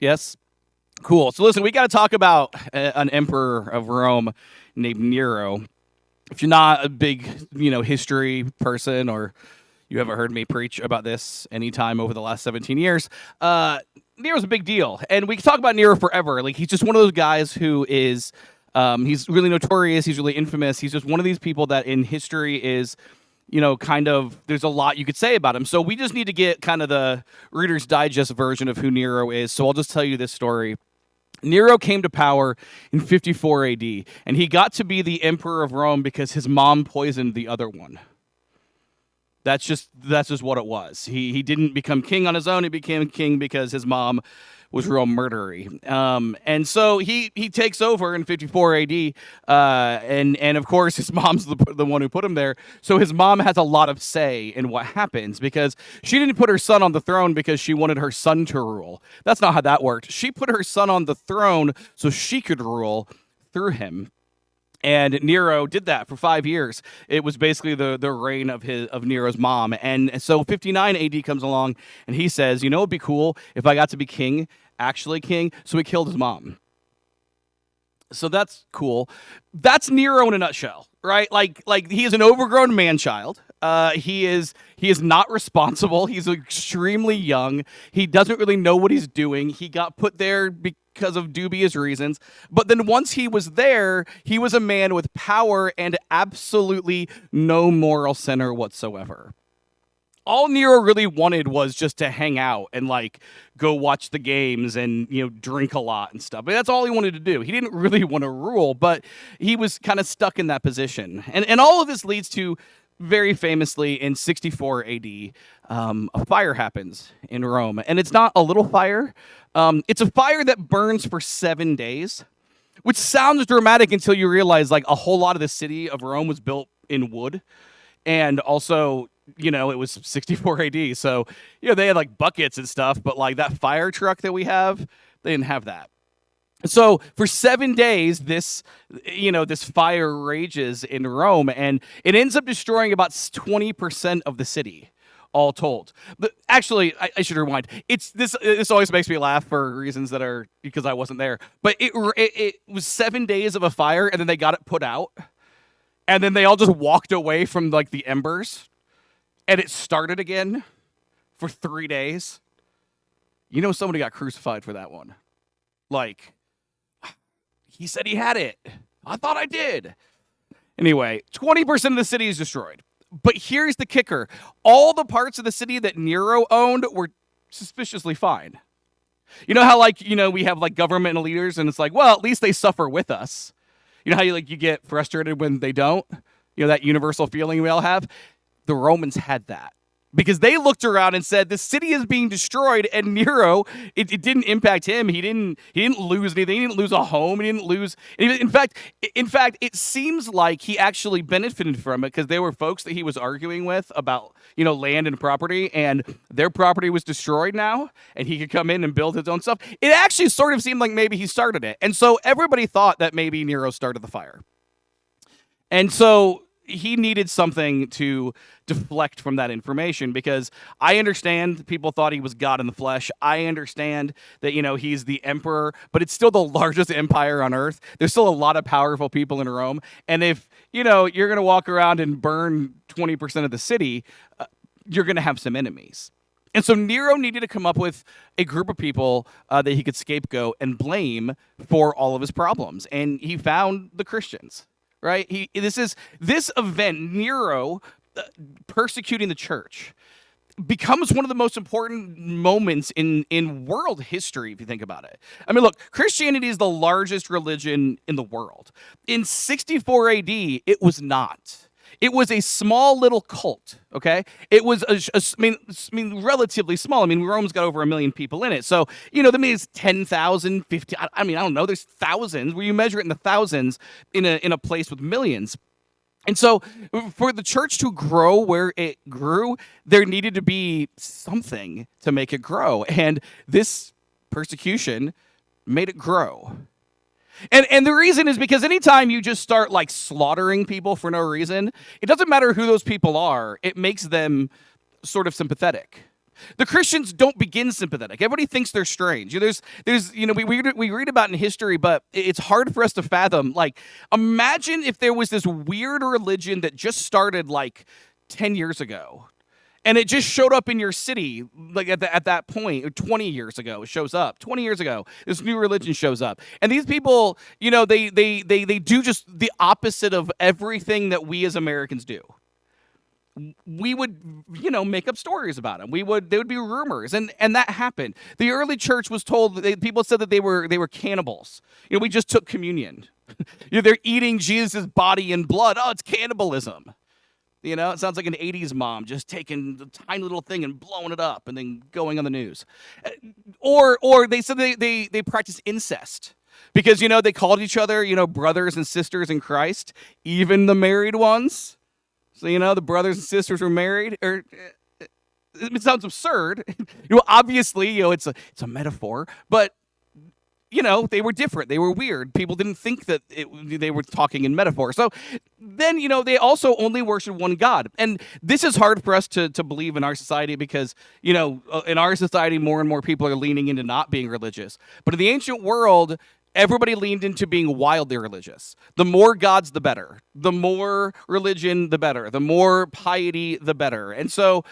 Yes? Cool. So listen, we got to talk about an emperor of Rome named Nero. If you're not a big, history person, or you haven't heard me preach about this anytime over the last 17 years, Nero's a big deal. And we can talk about Nero forever. Like, he's just one of those guys who is, he's really notorious. He's really infamous. He's just one of these people that in history is, kind of, there's a lot you could say about him. So we just need to get kind of the Reader's Digest version of who Nero is. So I'll just tell you this story. Nero came to power in 54 AD, and he got to be the emperor of Rome because his mom poisoned the other one. That's just what it was. He didn't become king on his own. He became king because his mom was real murdery. And so he takes over in 54 AD, and of course his mom's the one who put him there. So his mom has a lot of say in what happens because she didn't put her son on the throne because she wanted her son to rule. That's not how that worked. She put her son on the throne so she could rule through him. And Nero did that for 5 years. It was basically the reign of Nero's mom. And so 59 AD comes along, and he says, it'd be cool if I got to be king, actually king. So he killed his mom. So that's cool. That's Nero in a nutshell, right? Like he is an overgrown man-child. He is not responsible. He's extremely young. He doesn't really know what he's doing. He got put there because of dubious reasons. But then once he was there, he was a man with power and absolutely no moral center whatsoever. All Nero really wanted was just to hang out and go watch the games and drink a lot and stuff. But that's all he wanted to do. He didn't really want to rule, but he was kind of stuck in that position. And all of this leads to, very famously, in 64 AD, a fire happens in Rome. And it's not a little fire. It's a fire that burns for 7 days, which sounds dramatic until you realize a whole lot of the city of Rome was built in wood. And also, it was 64 AD. So, they had buckets and stuff, but that fire truck that we have, they didn't have that. So for 7 days, this fire rages in Rome, and it ends up destroying about 20% of the city, all told. But actually, I should rewind. This always makes me laugh for reasons that are because I wasn't there. But it was 7 days of a fire, and then they got it put out, and then they all just walked away from the embers, and it started again for 3 days. Somebody got crucified for that one. He said he had it. I thought I did. Anyway, 20% of the city is destroyed. But here's the kicker. All the parts of the city that Nero owned were suspiciously fine. You know how, we have, government leaders, and it's well, at least they suffer with us. You know how you get frustrated when they don't? That universal feeling we all have? The Romans had that. Because they looked around and said, the city is being destroyed, and Nero, it didn't impact him. He didn't lose anything. He didn't lose a home. He didn't lose. In fact, it seems like he actually benefited from it because there were folks that he was arguing with about, land and property, and their property was destroyed now, and he could come in and build his own stuff. It actually sort of seemed like maybe he started it. And so everybody thought that maybe Nero started the fire. And so he needed something to deflect from that information because I understand people thought he was God in the flesh. I understand that, he's the emperor, but it's still the largest empire on earth. There's still a lot of powerful people in Rome. And if, you're going to walk around and burn 20% of the city, you're going to have some enemies. And so Nero needed to come up with a group of people that he could scapegoat and blame for all of his problems. And he found the Christians. Right? This event, Nero persecuting the church, becomes one of the most important moments in world history, if you think about it. I mean, look, Christianity is the largest religion in the world. In 64 AD, it was not. It was a small little cult, okay? It was, relatively small. I mean, Rome's got over 1 million people in it. So, that means 10,000, 50, I don't know. There's thousands. Where you measure it in the thousands in a place with millions. And so for the church to grow where it grew, there needed to be something to make it grow. And this persecution made it grow. And the reason is because anytime you just start slaughtering people for no reason, it doesn't matter who those people are. It makes them sort of sympathetic. The Christians don't begin sympathetic. Everybody thinks they're strange. We read about in history, but it's hard for us to fathom. Like, imagine if there was this weird religion that just started like 10 years ago, and it just showed up in your city, like at that point, or 20 years ago, it shows up. 20 years ago, this new religion shows up, and these people, they do just the opposite of everything that we as Americans do. We would, make up stories about them. There would be rumors, and that happened. The early church was told, people said that they were cannibals. We just took communion. They're eating Jesus' body and blood. Oh, it's cannibalism. It sounds like an 80s mom just taking the tiny little thing and blowing it up and then going on the news. Or they said they practice incest. Because, they called each other, brothers and sisters in Christ, even the married ones. So, the brothers and sisters were married. It sounds absurd. Obviously, it's a metaphor. But, they were different. They were weird. People didn't think that they were talking in metaphor. So then, they also only worship one God. And this is hard for us to believe in our society because, in our society, more and more people are leaning into not being religious. But in the ancient world, everybody leaned into being wildly religious. The more gods, the better. The more religion, the better. The more piety, the better. And so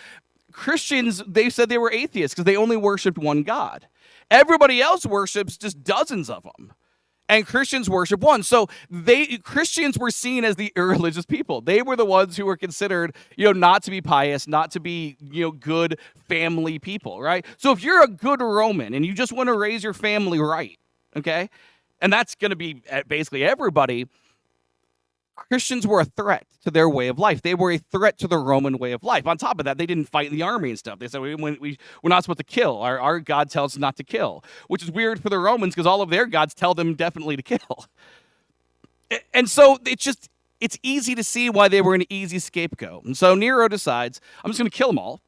Christians, they said they were atheists because they only worshiped one God. Everybody else worships just dozens of them. And Christians worship one. So Christians were seen as the irreligious people. They were the ones who were considered, not to be pious, not to be, good family people, right? So if you're a good Roman and you just want to raise your family right, okay? And that's going to be basically everybody. Christians were a threat to their way of life. They were a threat to the Roman way of life. On top of that, they didn't fight in the army and stuff. They said, we're not supposed to kill. Our God tells us not to kill, which is weird for the Romans because all of their gods tell them definitely to kill. And so it's easy to see why they were an easy scapegoat. And so Nero decides, I'm just going to kill them all.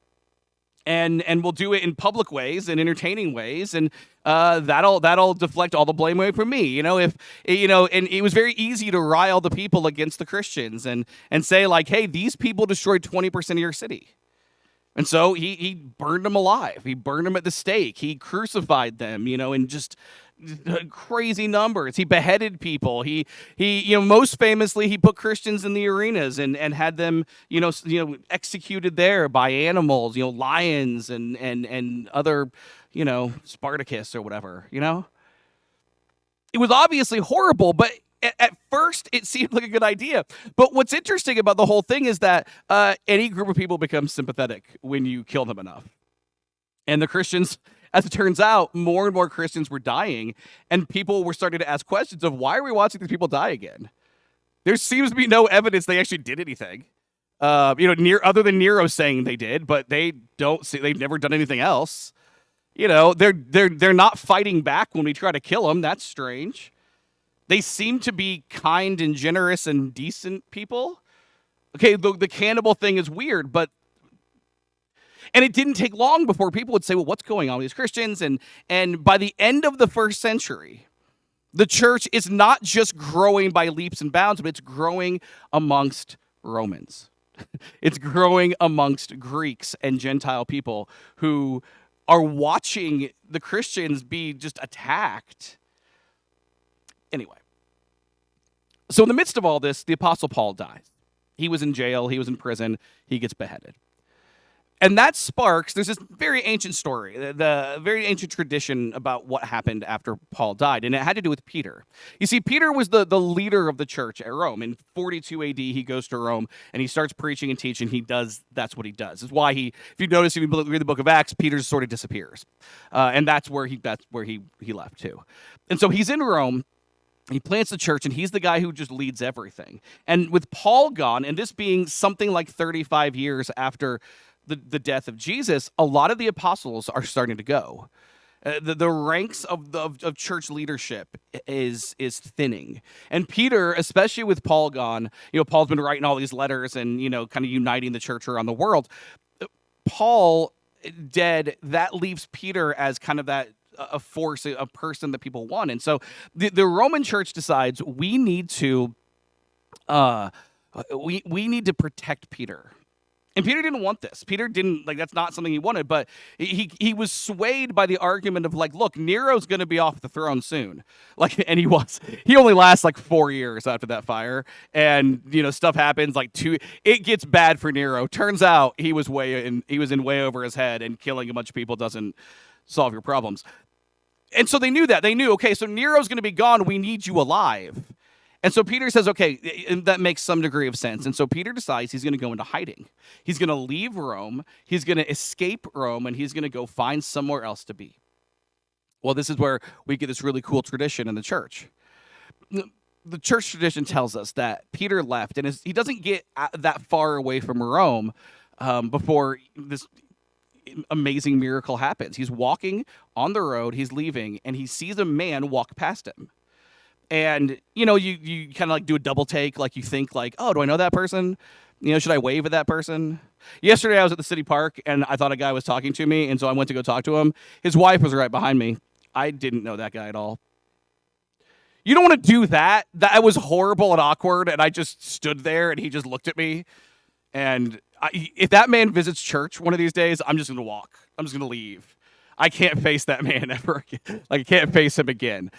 And we'll do it in public ways and entertaining ways, and that'll deflect all the blame away from me. And it was very easy to rile the people against the Christians and say like, hey, these people destroyed 20% of your city. And so he burned them alive. He burned them at the stake. He crucified them, in just crazy numbers. He beheaded people. He most famously, he put Christians in the arenas and had them, executed there by animals, lions and other, Spartacus or whatever, It was obviously horrible, but at first, it seemed like a good idea. But what's interesting about the whole thing is that any group of people becomes sympathetic when you kill them enough. And the Christians, as it turns out, more and more Christians were dying, and people were starting to ask questions of why are we watching these people die again? There seems to be no evidence they actually did anything. Other than Nero saying they did, but they've never done anything else. They're not fighting back when we try to kill them. That's strange. They seem to be kind and generous and decent people. Okay, the cannibal thing is weird, and it didn't take long before people would say, well, what's going on with these Christians? And by the end of the first century, the church is not just growing by leaps and bounds, but it's growing amongst Romans. It's growing amongst Greeks and Gentile people who are watching the Christians be just attacked. Anyway, so in the midst of all this, the Apostle Paul dies. He was in jail. He was in prison. He gets beheaded. And that sparks, there's this very ancient story, the very ancient tradition about what happened after Paul died. And it had to do with Peter. You see, Peter was the leader of the church at Rome. In 42 AD, he goes to Rome and he starts preaching and teaching. That's what he does. It's why if you notice, if you read the book of Acts, Peter sort of disappears. And that's where he left too. And so he's in Rome. He plants the church, and he's the guy who just leads everything. And with Paul gone, and this being something like 35 years after the death of Jesus, a lot of the apostles are starting to go. The ranks of church leadership is thinning. And Peter, especially with Paul gone, Paul's been writing all these letters and, kind of uniting the church around the world. Paul dead, that leaves Peter as kind of that a force, a person that people want. And so the Roman church decides we need to protect Peter. And Peter didn't want this. Peter didn't, like, that's not something he wanted, but he was swayed by the argument of, like, look, Nero's going to be off the throne soon. Like, and he was. He only lasts, like, 4 years after that fire. And, stuff happens, like, it gets bad for Nero. Turns out he was in way over his head, and killing a bunch of people doesn't solve your problems. And so they knew that. They knew, okay, so Nero's going to be gone. We need you alive. And so Peter says, okay, and that makes some degree of sense. And so Peter decides he's going to go into hiding. He's going to leave Rome. He's going to escape Rome, and he's going to go find somewhere else to be. Well, this is where we get this really cool tradition in the church. The church tradition tells us that Peter left, and he doesn't get that far away from Rome before this amazing miracle happens. He's walking on the road, he's leaving, and he sees a man walk past him. And, you kind of like do a double take, like you think like, oh, do I know that person? Should I wave at that person? Yesterday I was at the city park and I thought a guy was talking to me. And so I went to go talk to him. His wife was right behind me. I didn't know that guy at all. You don't want to do that. That was horrible and awkward. And I just stood there and he just looked at me. And if that man visits church one of these days, I'm just going to walk. I'm just going to leave. I can't face that man ever again. Like, I can't face him again.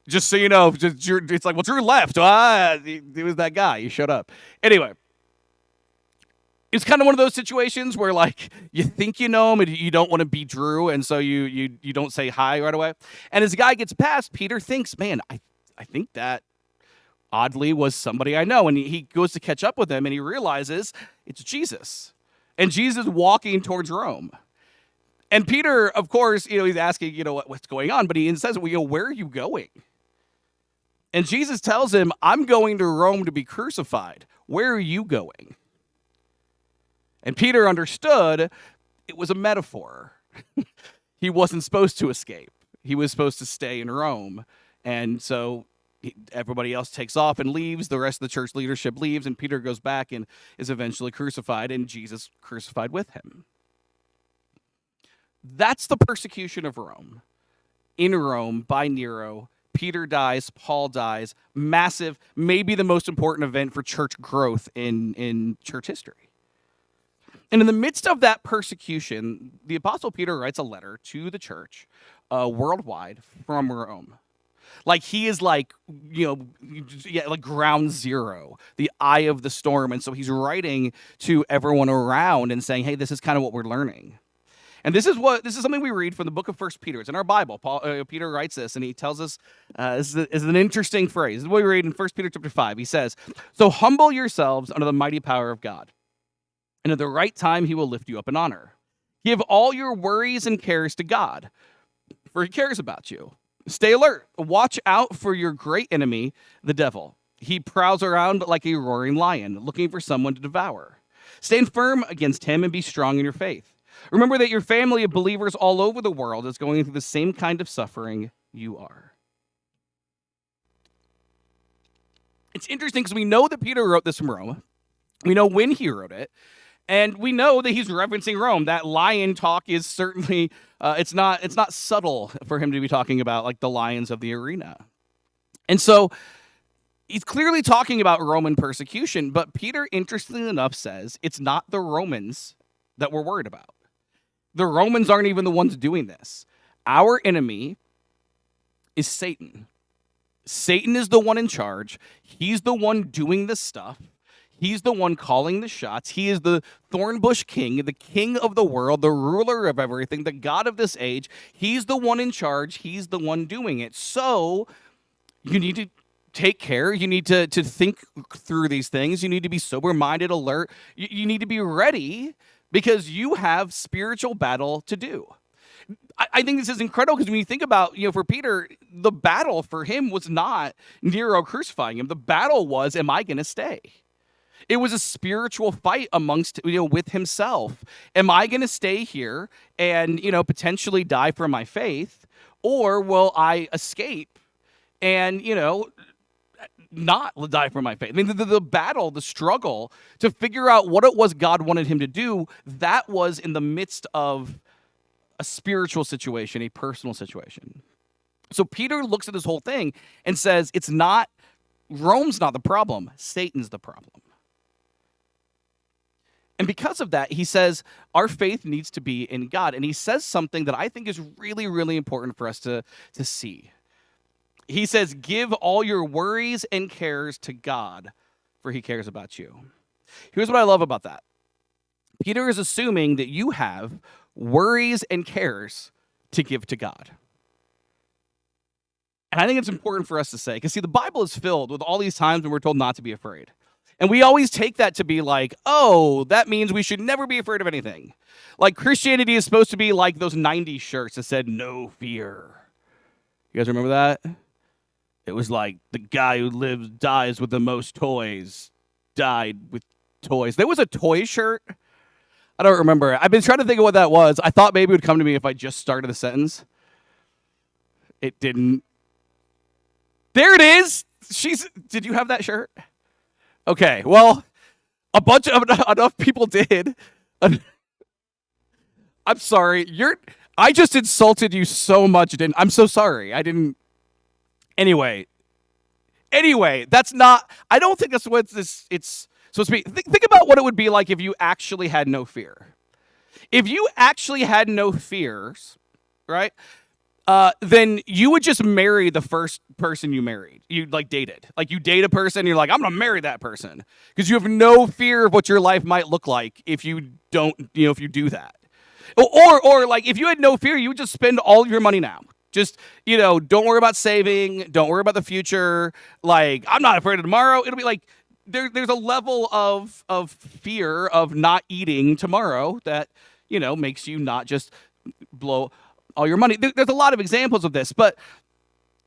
Just so you know, it's like, well, Drew left. It was that guy. He showed up. Anyway, it's kind of one of those situations where, like, you think you know him and you don't want to be Drew, and so you don't say hi right away. And as the guy gets past, Peter thinks, man, I think that oddly was somebody I know. And he goes to catch up with him, and he realizes it's Jesus. And Jesus walking towards Rome. And Peter, of course, he's asking, what's going on? But he says, well, where are you going? And Jesus tells him, I'm going to Rome to be crucified. Where are you going? And Peter understood it was a metaphor. He wasn't supposed to escape. He was supposed to stay in Rome. And so everybody else takes off and leaves. The rest of the church leadership leaves, and Peter goes back and is eventually crucified, and Jesus crucified with him. That's the persecution of Rome. In Rome, by Nero, Peter dies, Paul dies. Massive, maybe the most important event for church growth in church history. And in the midst of that persecution, the Apostle Peter writes a letter to the church worldwide from Rome. Like, he is like, like ground zero, the eye of the storm. And so he's writing to everyone around and saying, hey, this is kind of what we're learning. And this is something we read from the book of 1 Peter. It's in our Bible. Peter writes this, and he tells us, this is an interesting phrase. This is what we read in 1 Peter chapter 5. He says, so humble yourselves under the mighty power of God, and at the right time he will lift you up in honor. Give all your worries and cares to God, for he cares about you. Stay alert. Watch out for your great enemy, the devil. He prowls around like a roaring lion, looking for someone to devour. Stand firm against him and be strong in your faith. Remember that your family of believers all over the world is going through the same kind of suffering you are. It's interesting because we know that Peter wrote this from Rome. We know when he wrote it. And we know that he's referencing Rome. That lion talk is certainly, it's not subtle for him to be talking about like the lions of the arena. And so he's clearly talking about Roman persecution, but Peter, interestingly enough, says it's not the Romans that we're worried about. The Romans aren't even the ones doing this. Our enemy is Satan. Satan is the one in charge. He's the one doing this stuff. He's the one calling the shots. He is the Thornbush king, the king of the world, the ruler of everything, the God of this age. He's the one in charge. He's the one doing it. So you need to take care. You need to think through these things. You need to be sober-minded, alert. You need to be ready because you have spiritual battle to do. I think this is incredible because when you think about, for Peter, the battle for him was not Nero crucifying him. The battle was, am I going to stay? It was a spiritual fight amongst, with himself. Am I going to stay here and, potentially die for my faith? Or will I escape and, not die for my faith? I mean, the battle, the struggle to figure out what it was God wanted him to do, that was in the midst of a spiritual situation, a personal situation. So Peter looks at this whole thing and says, Rome's not the problem, Satan's the problem. And because of that, he says our faith needs to be in God. And he says something that I think is really, really important for us to see. He says, give all your worries and cares to God, for he cares about you. Here's what I love about that. Peter is assuming that you have worries and cares to give to God. And I think it's important for us to say, because see, the Bible is filled with all these times when we're told not to be afraid. And we always take that to be like, oh, that means we should never be afraid of anything. Like Christianity is supposed to be like those 90s shirts that said, no fear. You guys remember that? It was like the guy who dies with the most toys, died with toys. There was a toy shirt. I don't remember. I've been trying to think of what that was. I thought maybe it would come to me if I just started the sentence. It didn't. There it is. Did you have that shirt? Okay, well, a bunch of enough people did. I'm sorry. I just insulted you so much, didn't I'm so sorry. I didn't. Anyway, that's not. I don't think that's what it's supposed to be. Think about what it would be like if you actually had no fear. If you actually had no fears, right? Then you would just marry the first person you married. You dated. Like you date a person, you're like, I'm gonna marry that person because you have no fear of what your life might look like if you don't, if you do that. Or like if you had no fear, you would just spend all of your money now. Just don't worry about saving. Don't worry about the future. Like I'm not afraid of tomorrow. It'll be like there's a level of fear of not eating tomorrow that makes you not just blow all your money. There's a lot of examples of this, but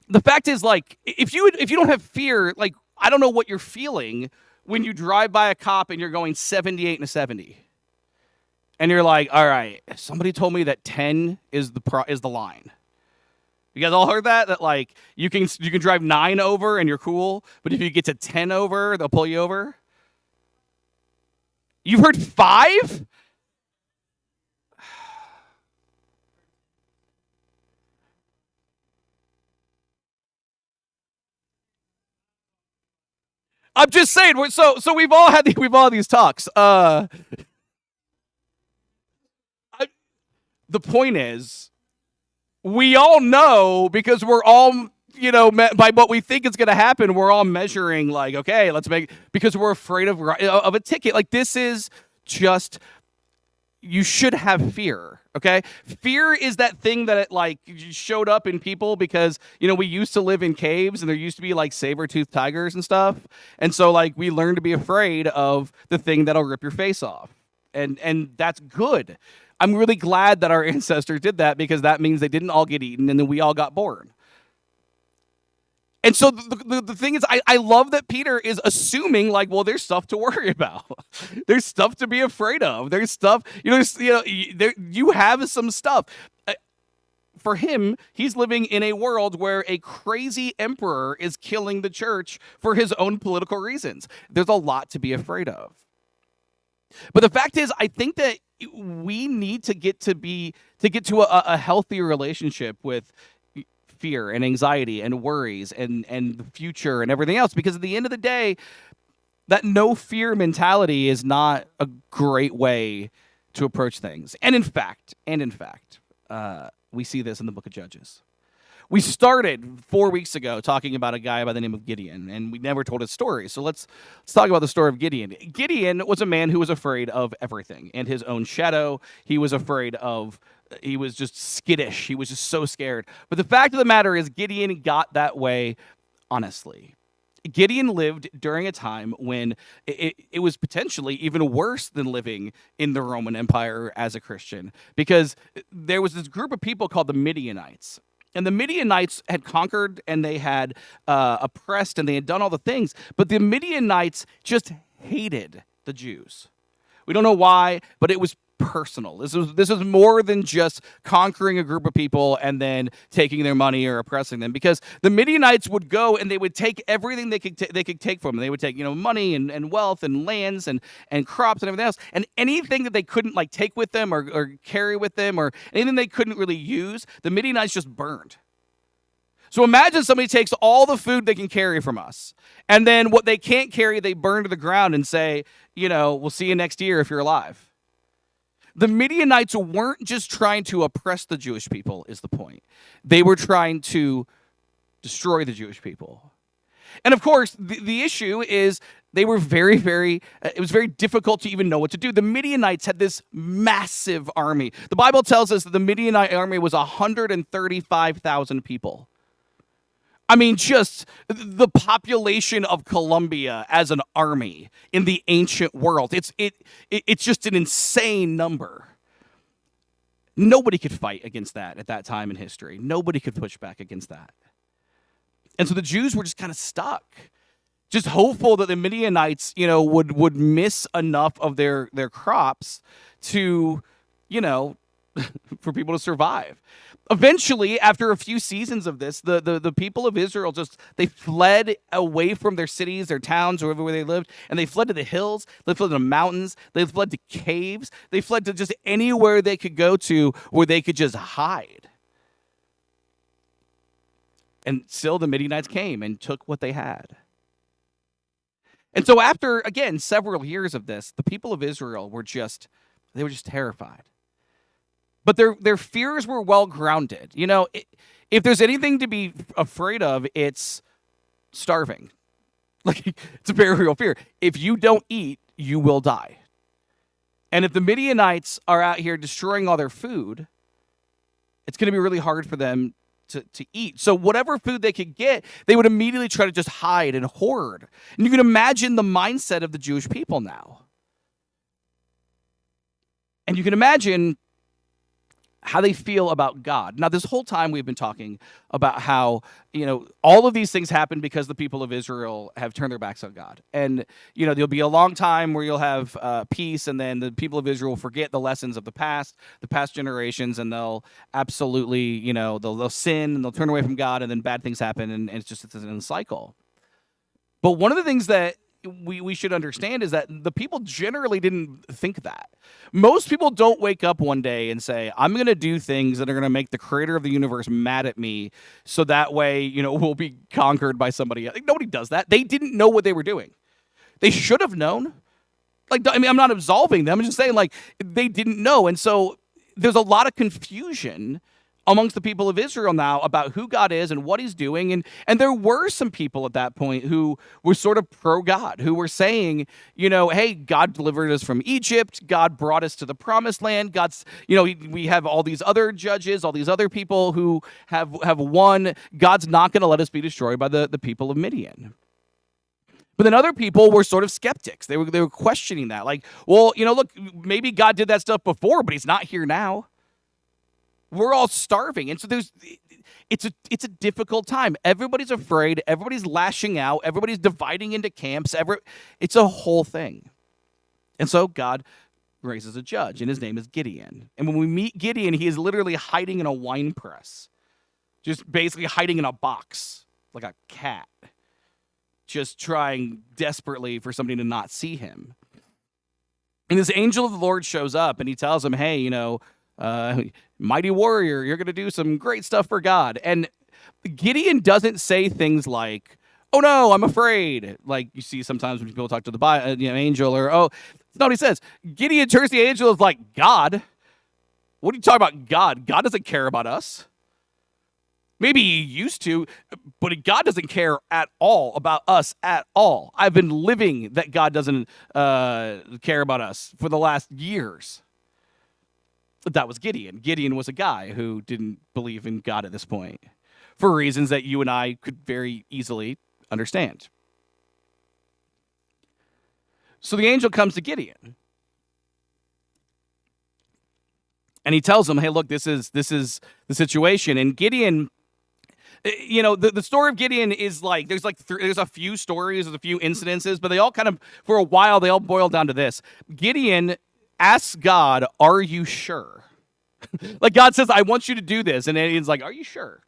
the fact is, like, if you don't have fear, like, I don't know what you're feeling when you drive by a cop and you're going 78 and a 70, and you're like, all right, somebody told me that 10 is the line. You guys all heard that? That like you can drive 9 over and you're cool, but if you get to 10 over, they'll pull you over. You've heard 5? I'm just saying. So we've all had these talks. The point is, we all know because we're all by what we think is going to happen. We're all measuring like, okay, because we're afraid of a ticket. Like this is just. You should have fear, okay? Fear is that thing that it showed up in people because, we used to live in caves and there used to be like saber-toothed tigers and stuff. And so like we learned to be afraid of the thing that'll rip your face off. And that's good. I'm really glad that our ancestors did that because that means they didn't all get eaten and then we all got born. And so the thing is, I love that Peter is assuming like, well, there's stuff to worry about. There's stuff to be afraid of. There's stuff, you have some stuff. For him, he's living in a world where a crazy emperor is killing the church for his own political reasons. There's a lot to be afraid of. But the fact is, I think that we need to get to a healthier relationship with fear and anxiety and worries and the future and everything else, because at the end of the day, that no fear mentality is not a great way to approach things. And in fact, we see this in the book of Judges. We started 4 weeks ago talking about a guy by the name of Gideon, and we never told his story. So let's talk about the story of Gideon. Gideon was a man who was afraid of everything and his own shadow. He was just skittish. He was just so scared. But the fact of the matter is Gideon got that way honestly. Gideon lived during a time when it was potentially even worse than living in the Roman Empire as a Christian, because there was this group of people called the Midianites. And the Midianites had conquered and they had oppressed and they had done all the things. But the Midianites just hated the Jews. We don't know why, but it was personal. This was more than just conquering a group of people and then taking their money or oppressing them, because the Midianites would go and they would take everything they could take from them. They would take money and wealth and lands and crops and everything else, and anything that they couldn't take with them or carry with them, or anything they couldn't really use, the Midianites just burned. So imagine somebody takes all the food they can carry from us, and then what they can't carry, they burn to the ground and say, we'll see you next year if you're alive. The Midianites weren't just trying to oppress the Jewish people, is the point. They were trying to destroy the Jewish people. And of course, the issue is they were very, very, it was very difficult to even know what to do. The Midianites had this massive army. The Bible tells us that the Midianite army was 135,000 people. I mean, just the population of Colombia as an army in the ancient world. It's just an insane number. Nobody could fight against that at that time in history. Nobody could push back against that. And so the Jews were just kind of stuck, just hopeful that the Midianites, would miss enough of their crops to, for people to survive. Eventually, after a few seasons of this, the people of Israel they fled away from their cities, their towns, wherever they lived, and they fled to the hills, they fled to the mountains, they fled to caves, they fled to just anywhere they could go to where they could just hide. And still the Midianites came and took what they had. And so after, again, several years of this, the people of Israel were just terrified. But their fears were well-grounded. If there's anything to be afraid of, it's starving. It's a very real fear. If you don't eat, you will die. And if the Midianites are out here destroying all their food, it's going to be really hard for them to eat. So whatever food they could get, they would immediately try to just hide and hoard. And you can imagine the mindset of the Jewish people now. And you can imagine how they feel about God. Now, this whole time we've been talking about how, all of these things happen because the people of Israel have turned their backs on God. And, there'll be a long time where you'll have peace, and then the people of Israel forget the lessons of the past generations, and they'll absolutely, they'll sin, and they'll turn away from God, and then bad things happen, and it's a cycle. But one of the things that we should understand is that the people generally didn't think that. Most people don't wake up one day and say, I'm going to do things that are going to make the creator of the universe mad at me, so that way, we'll be conquered by somebody else. Nobody does that. They didn't know what they were doing. They should have known. I'm not absolving them. I'm just saying, they didn't know. And so there's a lot of confusion amongst the people of Israel now about who God is and what he's doing. And there were some people at that point who were sort of pro-God, who were saying, hey, God delivered us from Egypt. God brought us to the promised land. We have all these other judges, all these other people who have won. God's not going to let us be destroyed by the people of Midian. But then other people were sort of skeptics. They were questioning that. Look, maybe God did that stuff before, but he's not here now. We're all starving. And so it's a difficult time. Everybody's afraid. Everybody's lashing out. Everybody's dividing into camps. It's a whole thing. And so God raises a judge, and his name is Gideon. And when we meet Gideon, he is literally hiding in a wine press, just basically hiding in a box like a cat, just trying desperately for somebody to not see him. And this angel of the Lord shows up, and he tells him, hey, mighty warrior, you're going to do some great stuff for God. And Gideon doesn't say things like, oh no, I'm afraid. Like you see sometimes when people talk to the angel, or, oh, no, he says. Gideon turns to the angel and is like, God? What are you talking about, God? God doesn't care about us. Maybe he used to, but God doesn't care at all about us at all. I've been living that God doesn't care about us for the last years. That was Gideon. Gideon was a guy who didn't believe in God at this point for reasons that you and I could very easily understand. So the angel comes to Gideon. And he tells him, hey, look, this is the situation. And Gideon, the story of Gideon is there's a few stories, there's a few incidences, but they all kind of, for a while, they all boil down to this. Gideon asks God, are you sure? God says, I want you to do this. And then he's like, are you sure?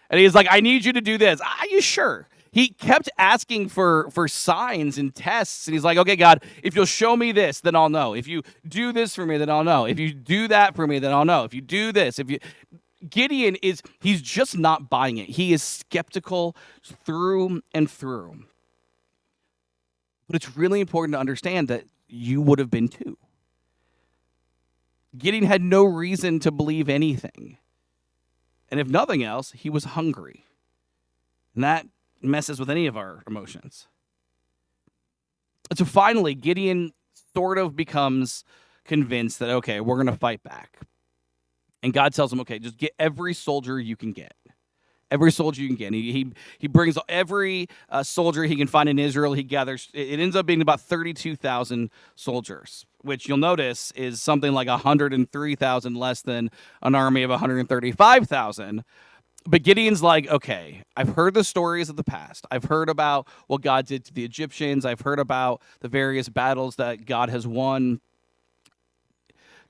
And he's like, I need you to do this. Are you sure? He kept asking for signs and tests. And he's like, okay, God, if you'll show me this, then I'll know. If you do this for me, then I'll know. If you do that for me, then I'll know. If you do this, Gideon he's just not buying it. He is skeptical through and through. But it's really important to understand that you would have been too. Gideon had no reason to believe anything. And if nothing else, he was hungry. And that messes with any of our emotions. And so finally, Gideon sort of becomes convinced that, okay, we're going to fight back. And God tells him, okay, just get every soldier you can get. Every soldier you can get. And he brings every soldier he can find in Israel. He gathers. It ends up being about 32,000 soldiers, which you'll notice is something like 103,000 less than an army of 135,000. But Gideon's like, okay, I've heard the stories of the past. I've heard about what God did to the Egyptians. I've heard about the various battles that God has won.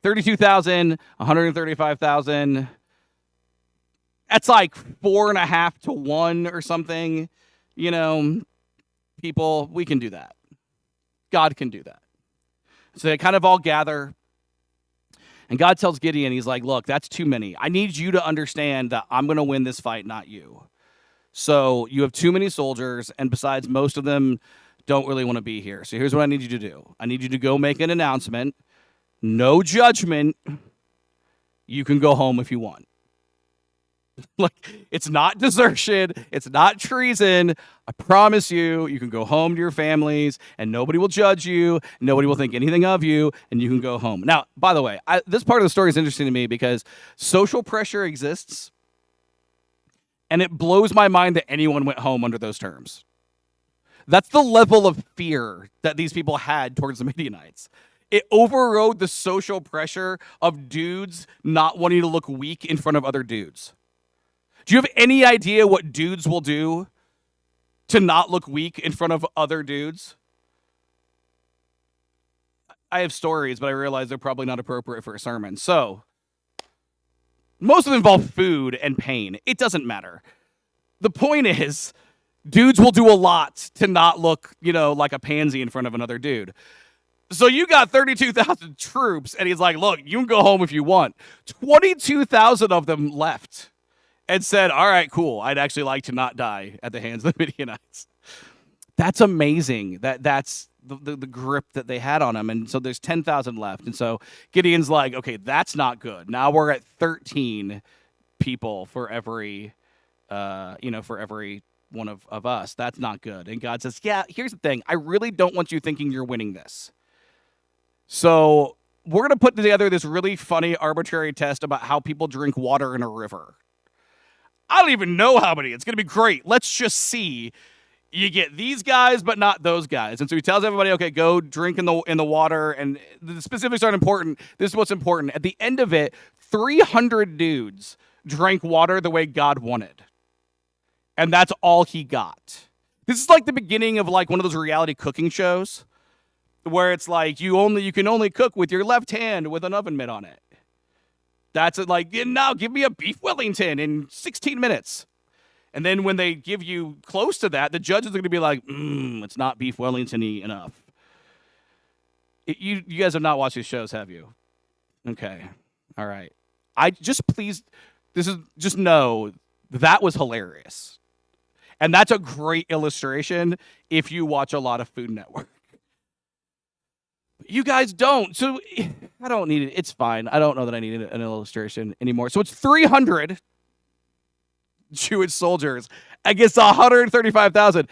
32,000, 135,000. That's like 4.5 to 1 or something. You know, people, we can do that. God can do that. So they kind of all gather. And God tells Gideon, he's like, look, that's too many. I need you to understand that I'm going to win this fight, not you. So you have too many soldiers, and besides, most of them don't really want to be here. So here's what I need you to do. I need you to go make an announcement. No judgment. You can go home if you want. Like, it's not desertion. It's not treason. I promise you, you can go home to your families and nobody will judge you. Nobody will think anything of you and you can go home. Now, by the way, this part of the story is interesting to me because social pressure exists and it blows my mind that anyone went home under those terms. That's the level of fear that these people had towards the Midianites. It overrode the social pressure of dudes not wanting to look weak in front of other dudes. Do you have any idea what dudes will do to not look weak in front of other dudes? I have stories, but I realize they're probably not appropriate for a sermon. So, most of them involve food and pain. It doesn't matter. The point is, dudes will do a lot to not look, like a pansy in front of another dude. So you got 32,000 troops, and he's like, look, you can go home if you want. 22,000 of them left. And said, all right, cool. I'd actually like to not die at the hands of the Midianites. That's amazing. That's the grip that they had on him. And so there's 10,000 left. And so Gideon's like, okay, that's not good. Now we're at 13 people for every one of us. That's not good. And God says, yeah, here's the thing. I really don't want you thinking you're winning this. So we're going to put together this really funny arbitrary test about how people drink water in a river. I don't even know how many. It's going to be great. Let's just see. You get these guys, but not those guys. And so he tells everybody, okay, go drink in the water. And the specifics aren't important. This is what's important. At the end of it, 300 dudes drank water the way God wanted. And that's all he got. This is like the beginning of like one of those reality cooking shows where it's like you can only cook with your left hand with an oven mitt on it. That's it, like, now give me a beef Wellington in 16 minutes. And then when they give you close to that, the judges are going to be like, it's not beef Wellington-y enough. You guys have not watched these shows, have you? Okay. All right. Just know that was hilarious. And that's a great illustration if you watch a lot of Food Network. You guys don't. So I don't need it. It's fine. I don't know that I need an illustration anymore. So it's 300 Jewish soldiers against 135,000.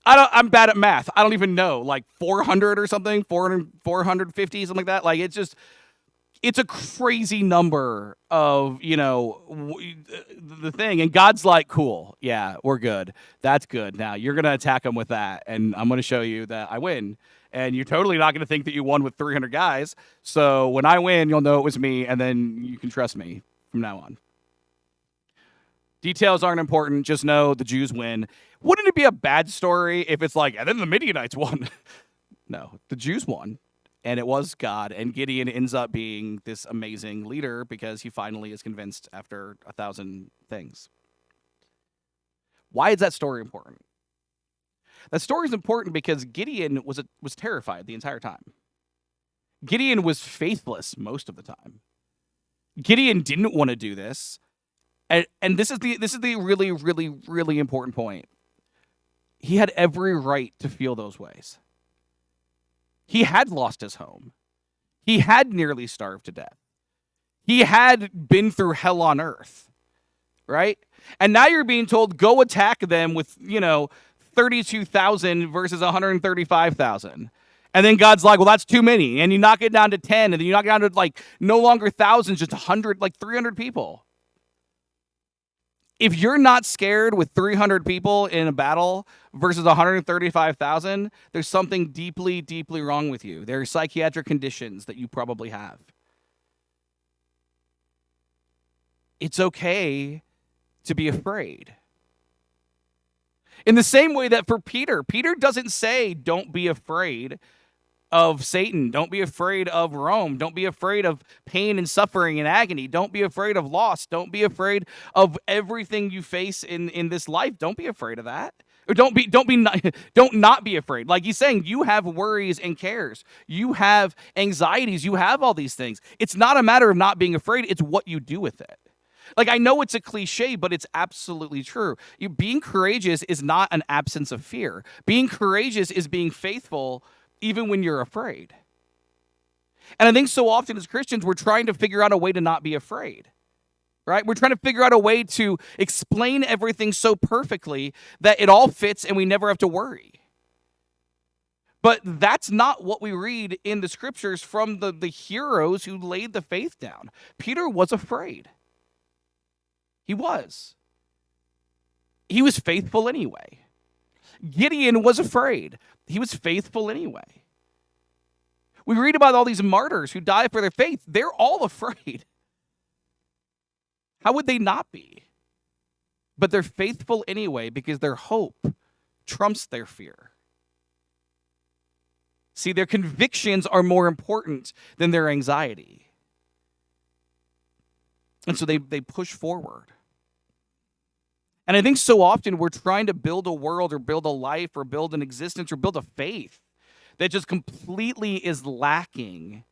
I'm bad at math. I don't even know. Like 400 or something, 450, something like that. Like it's a crazy number of, the thing. And God's like, cool. Yeah, we're good. That's good. Now you're going to attack them with that. And I'm going to show you that I win. And you're totally not going to think that you won with 300 guys. So when I win, you'll know it was me, and then you can trust me from now on. Details aren't important. Just know the Jews win. Wouldn't it be a bad story if it's like, and then the Midianites won? No, the Jews won, and it was God. And Gideon ends up being this amazing leader because he finally is convinced after 1,000 things. Why is that story important? That story is important because Gideon was terrified the entire time. Gideon was faithless most of the time. Gideon didn't want to do this. And this is the really, really, really important point. He had every right to feel those ways. He had lost his home. He had nearly starved to death. He had been through hell on earth, right? And now you're being told, go attack them with, 32,000 versus 135,000. And then God's like, well, that's too many. And you knock it down to 10, and then you knock it down to like no longer thousands, just 100, like 300 people. If you're not scared with 300 people in a battle versus 135,000, there's something deeply, deeply wrong with you. There are psychiatric conditions that you probably have. It's okay to be afraid. In the same way that for Peter doesn't say, don't be afraid of Satan. Don't be afraid of Rome. Don't be afraid of pain and suffering and agony. Don't be afraid of loss. Don't be afraid of everything you face in this life. Don't be afraid of that. Or don't not be afraid. Like he's saying, you have worries and cares. You have anxieties. You have all these things. It's not a matter of not being afraid. It's what you do with it. Like, I know it's a cliche, but it's absolutely true. Being courageous is not an absence of fear. Being courageous is being faithful even when you're afraid. And I think so often as Christians, we're trying to figure out a way to not be afraid, right? We're trying to figure out a way to explain everything so perfectly that it all fits and we never have to worry. But that's not what we read in the scriptures from the heroes who laid the faith down. Peter was afraid. He was. He was faithful anyway. Gideon was afraid. He was faithful anyway. We read about all these martyrs who die for their faith. They're all afraid. How would they not be? But they're faithful anyway because their hope trumps their fear. See, their convictions are more important than their anxiety. And so they push forward. And I think so often we're trying to build a world or build a life or build an existence or build a faith that just completely is lacking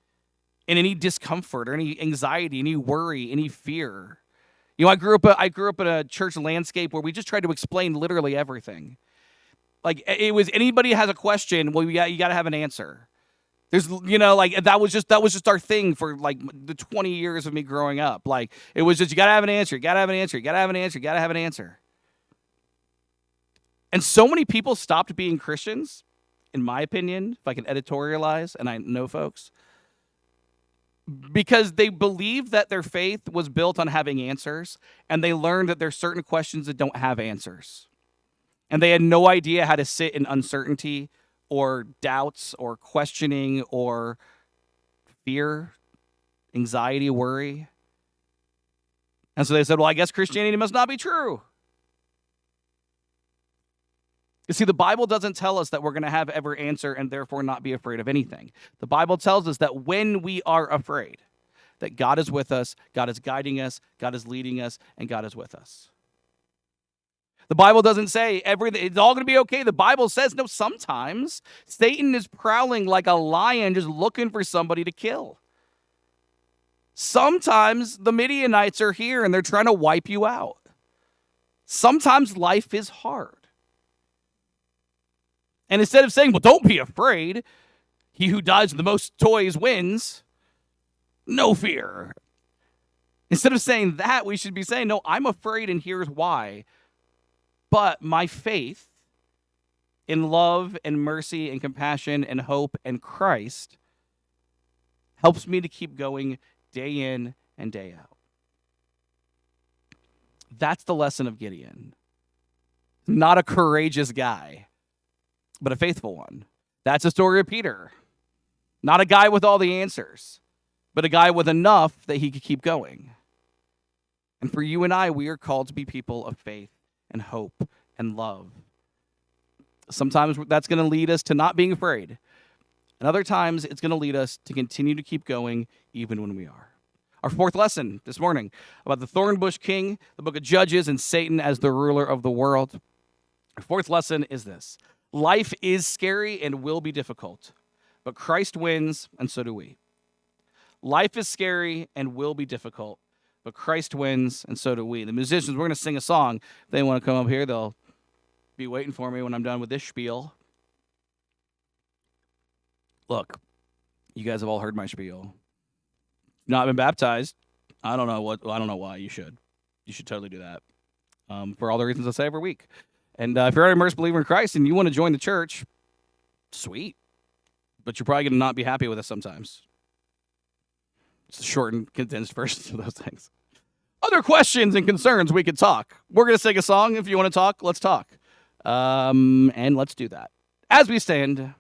in any discomfort or any anxiety, any worry, any fear. I grew up in a church landscape where we just tried to explain literally everything. Like it was anybody has a question, well, you got to have an answer. There's, that was just our thing for like the 20 years of me growing up. Like it was just, you got to have an answer, you got to have an answer, you got to have an answer, you got to have an answer. And so many people stopped being Christians, in my opinion, if I can editorialize, and I know folks, because they believed that their faith was built on having answers, and they learned that there's certain questions that don't have answers. And they had no idea how to sit in uncertainty or doubts or questioning or fear, anxiety, worry. And so they said, well, I guess Christianity must not be true. You see, the Bible doesn't tell us that we're going to have every answer and therefore not be afraid of anything. The Bible tells us that when we are afraid, that God is with us, God is guiding us, God is leading us, and God is with us. The Bible doesn't say everything, it's all going to be okay. The Bible says, no, sometimes Satan is prowling like a lion just looking for somebody to kill. Sometimes the Midianites are here and they're trying to wipe you out. Sometimes life is hard. And instead of saying, well, don't be afraid, he who dies with the most toys wins, no fear. Instead of saying that, we should be saying, no, I'm afraid and here's why. But my faith in love and mercy and compassion and hope and Christ helps me to keep going day in and day out. That's the lesson of Gideon. Not a courageous guy, but a faithful one. That's the story of Peter. Not a guy with all the answers, but a guy with enough that he could keep going. And for you and I, we are called to be people of faith and hope and love. Sometimes that's going to lead us to not being afraid. And other times it's going to lead us to continue to keep going even when we are. Our fourth lesson this morning about the Thornbush king, the book of Judges, and Satan as the ruler of the world. Our fourth lesson is this. Life is scary and will be difficult, but Christ wins, and so do we. Life is scary and will be difficult, but Christ wins, and so do we. The musicians, we're going to sing a song. If they want to come up here, they'll be waiting for me when I'm done with this spiel. Look, you guys have all heard my spiel. Not been baptized. I don't know why you should. You should totally do that. For all the reasons I say every week. And if you're an immersed believer in Christ and you want to join the church, sweet. But you're probably going to not be happy with us sometimes. It's a short and condensed version of those things. Other questions and concerns, we could talk. We're going to sing a song. If you want to talk, let's talk. And let's do that. As we stand